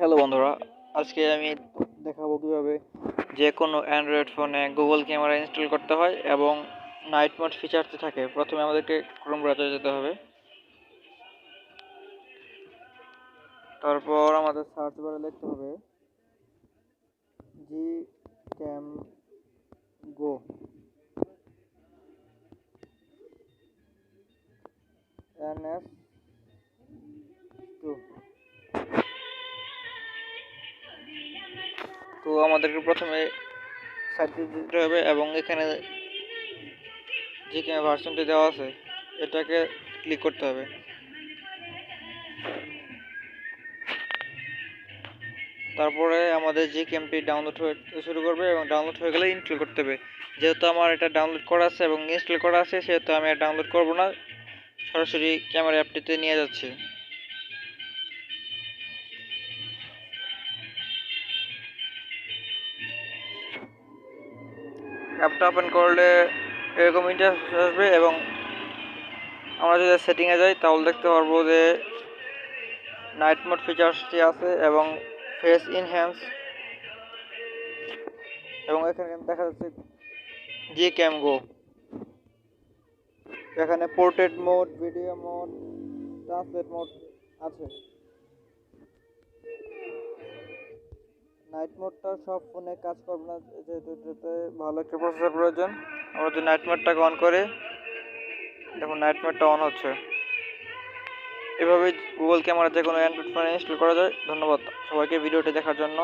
Hello বন্ধুরা, আজকে আমি দেখাবো কিভাবে যে কোনো অ্যান্ড্রয়েড ফোনে গুগল ক্যামেরা ইনস্টল করতে হয় এবং নাইট মোড ফিচারটি থাকে। প্রথমে আমাদেরকে ক্রোম ব্রাউজারে যেতে হবে। তারপর আমাদের সার্চ বারে লিখতে হবে Gcam Go NS2। তো আমাদেরকে প্রথমে সাইটে দিতে হবে এবং এখানে যে ক্যামেরা ভার্সনটি দেওয়া আছে এটাকে ক্লিক করতে হবে। তারপরে আমাদের যে গেমটি ডাউনলোড হতে শুরু করবে এবং ডাউনলোড হয়ে গেলে ইনস্টল করতে হবে। যেহেতু আমার এটা ডাউনলোড করা আছে এবং ইনস্টল করা আছে সেহেতু আমি আর ডাউনলোড করব না, সরাসরি ক্যামেরা অ্যাপটিতে নিয়ে যাচ্ছি। অ্যাপটা ওপেন করলে এরকম ইন্টারফেস আসবে এবং আমরা যদি সেটিংয়ে যাই তাহলে দেখতে পারবো যে নাইট মোড ফিচার্সটি আছে এবং ফেস ইনহ্যান্স, এবং এখানে দেখা যাচ্ছে Gcam Go। এখানে portrait mode, video mode, translate mode আছে। নাইট মোডটা সব ফোনে কাজ করবে না, যেহেতু এটাতে ভালো একটা প্রসেসর প্রয়োজন। আমরা যদি নাইট মোডটাকে অন করি, দেখুন নাইট মোডটা অন হচ্ছে। এভাবে গুগল ক্যামেরা যে কোনো অ্যান্ড্রয়েড ফোনে ইনস্টল করা যায়। ধন্যবাদ সবাইকে ভিডিওটি দেখার জন্য।